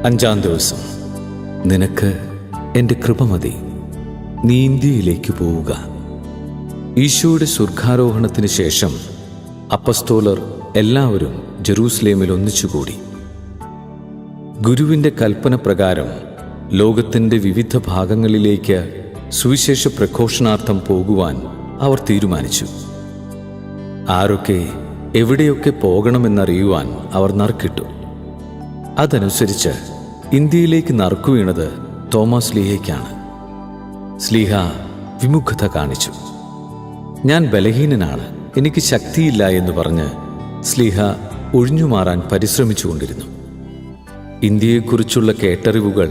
5-ാം ദിവസം. നിനക്ക് എൻ്റെ കൃപ മതി, നീ ഇന്ത്യയിലേക്ക് പോവുക. ഈശോയുടെ സ്വർഗാരോഹണത്തിന് ശേഷം അപ്പസ്തോലർ എല്ലാവരും ജെറൂസലേമിൽ ഒന്നിച്ചുകൂടി. ഗുരുവിൻ്റെ കൽപ്പന പ്രകാരം ലോകത്തിൻ്റെ വിവിധ ഭാഗങ്ങളിലേക്ക് സുവിശേഷ പ്രഘോഷണാർത്ഥം പോകുവാൻ അവർ തീരുമാനിച്ചു. ആരൊക്കെ എവിടെയൊക്കെ പോകണമെന്നറിയുവാൻ അവർ നറുക്കിട്ടു. അതനുസരിച്ച് ഇന്ത്യയിലേക്ക് നറുക്കുവീണത് തോമസ് സ്ലീഹയ്ക്കാണ്. സ്ലീഹ വിമുഖത കാണിച്ചു. ഞാൻ ബലഹീനനാണ്, എനിക്ക് ശക്തിയില്ല എന്ന് പറഞ്ഞ് സ്ലീഹ ഒഴിഞ്ഞുമാറാൻ പരിശ്രമിച്ചുകൊണ്ടിരുന്നു. ഇന്ത്യയെക്കുറിച്ചുള്ള കേട്ടറിവുകൾ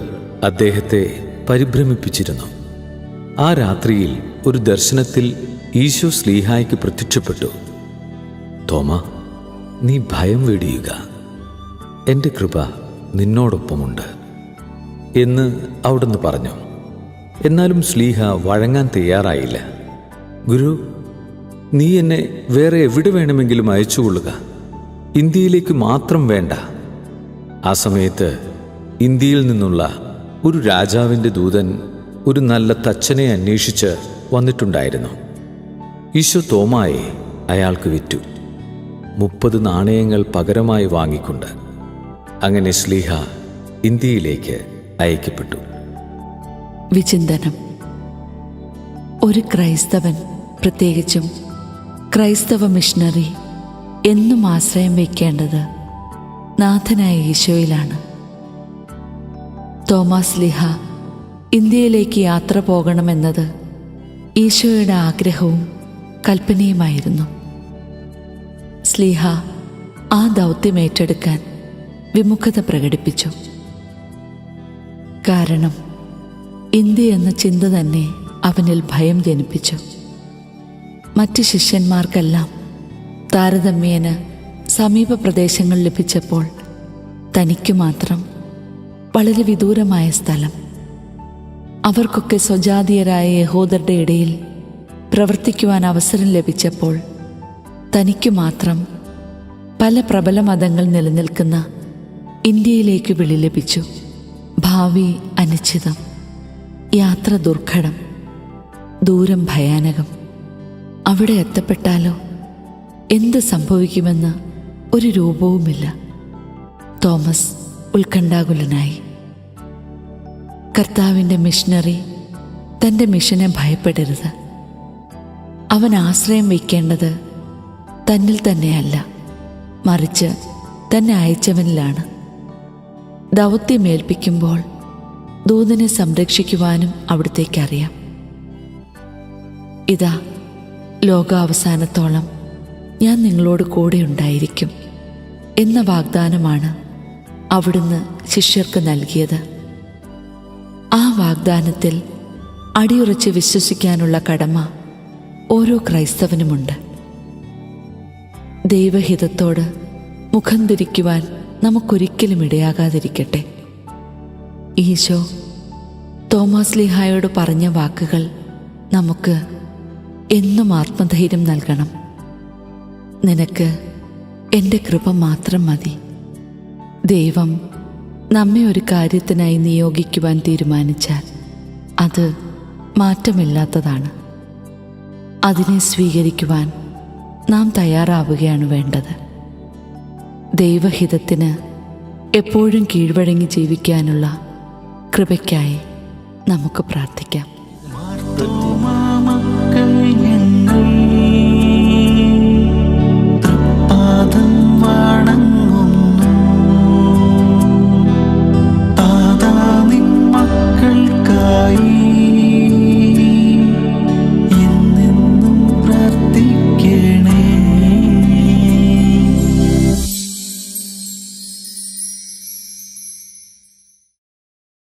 അദ്ദേഹത്തെ പരിഭ്രമിപ്പിച്ചിരുന്നു. ആ രാത്രിയിൽ ഒരു ദർശനത്തിൽ ഈശോ സ്ലീഹായ്ക്ക് പ്രത്യക്ഷപ്പെട്ടു. തോമ, നീ ഭയം വെടിയുക, എൻ്റെ കൃപ നിന്നോടൊപ്പമുണ്ട് എന്ന് അവിടുന്ന് പറഞ്ഞു. എന്നാലും സ്ലീഹ വഴങ്ങാൻ തയ്യാറായില്ല. ഗുരു, നീ എന്നെ വേറെ എവിടെ വേണമെങ്കിലും അയച്ചുകൊള്ളുക, ഇന്ത്യയിലേക്ക് മാത്രം വേണ്ട. ആ സമയത്ത് ഇന്ത്യയിൽ നിന്നുള്ള ഒരു രാജാവിൻ്റെ ദൂതൻ ഒരു നല്ല തച്ചനെ അന്വേഷിച്ച് വന്നിട്ടുണ്ടായിരുന്നു. ഈശോ തോമായെ അയാൾക്ക് വിറ്റു, 30 നാണയങ്ങൾ പകരമായി വാങ്ങിക്കൊണ്ട്. അങ്ങനെ സ്ലീഹ ഇന്ത്യയിലേക്ക് അയക്കപ്പെട്ടു. വിചിന്തനം. ഒരു ക്രൈസ്തവൻ, പ്രത്യേകിച്ചും ക്രൈസ്തവ മിഷണറി, എന്നും ആശ്രയം വയ്ക്കേണ്ടത് നാഥനായ ഈശോയിലാണ്. തോമാസ് സ്ലീഹ ഇന്ത്യയിലേക്ക് യാത്ര പോകണമെന്നത് ഈശോയുടെ ആഗ്രഹവും കൽപ്പനയുമായിരുന്നു. സ്ലീഹ ആ ദൗത്യം ഏറ്റെടുക്കാൻ വിമുഖത പ്രകടിപ്പിച്ചു. കാരണം ഇന്ത്യ എന്ന ചിന്ത തന്നെ അവനിൽ ഭയം ജനിപ്പിച്ചു. മറ്റ് ശിഷ്യന്മാർക്കെല്ലാം താരതമ്യേന സമീപ പ്രദേശങ്ങൾ ലഭിച്ചപ്പോൾ തനിക്കു മാത്രം വളരെ വിദൂരമായ സ്ഥലം. അവർക്കൊക്കെ സ്വജാതീയരായ യഹൂദരുടെ ഇടയിൽ പ്രവർത്തിക്കുവാൻ അവസരം ലഭിച്ചപ്പോൾ തനിക്കു മാത്രം പല പ്രബല മതങ്ങൾ നിലനിൽക്കുന്ന ഇന്ത്യയിലേക്ക് വിളി ലഭിച്ചു. ഭാവി അനിശ്ചിതം, യാത്ര ദുർഘടം, ദൂരം ഭയാനകം. അവിടെ എത്തപ്പെട്ടാലോ എന്ത് സംഭവിക്കുമെന്ന് ഒരു രൂപവുമില്ല. തോമസ് ഉത്കണ്ഠാകുലനായി. കർത്താവിൻ്റെ മിഷണറി തൻ്റെ മിഷനെ ഭയപ്പെടരുത്. അവൻ ആശ്രയം വയ്ക്കേണ്ടത് തന്നിൽ തന്നെയല്ല, മറിച്ച് തന്നെ അയച്ചവനിലാണ്. ദൗത്യമേൽപ്പിക്കുമ്പോൾ ദൂതനെ സംരക്ഷിക്കുവാനും അവിടുത്തേക്കറിയാം. ഇതാ, ലോകാവസാനത്തോളം ഞാൻ നിങ്ങളോട് കൂടെ ഉണ്ടായിരിക്കും എന്ന വാഗ്ദാനമാണ് അവിടുന്ന് ശിഷ്യർക്ക് നൽകിയത്. ആ വാഗ്ദാനത്തിൽ അടിയുറച്ച് വിശ്വസിക്കാനുള്ള കടമ ഓരോ ക്രൈസ്തവനുമുണ്ട്. ദൈവഹിതത്തോട് മുഖം തിരിക്കുവാൻ നമുക്കൊരിക്കലും ഇടയാകാതിരിക്കട്ടെ. ഈശോ തോമാസ് സ്ലീഹായോട് പറഞ്ഞ വാക്കുകൾ നമുക്ക് എന്നും ആത്മധൈര്യം നൽകണം. നിനക്ക് എൻ്റെ കൃപ മാത്രം മതി. ദൈവം നമ്മെ ഒരു കാര്യത്തിനായി നിയോഗിക്കുവാൻ തീരുമാനിച്ചാൽ അത് മാറ്റമില്ലാത്തതാണ്. അതിനെ സ്വീകരിക്കുവാൻ നാം തയ്യാറാവുകയാണ് വേണ്ടത്. ദൈവഹിതത്തിന് എപ്പോഴും കീഴ്വഴങ്ങി ജീവിക്കാനുള്ള കൃപയ്ക്കായി നമുക്ക് പ്രാർത്ഥിക്കാം.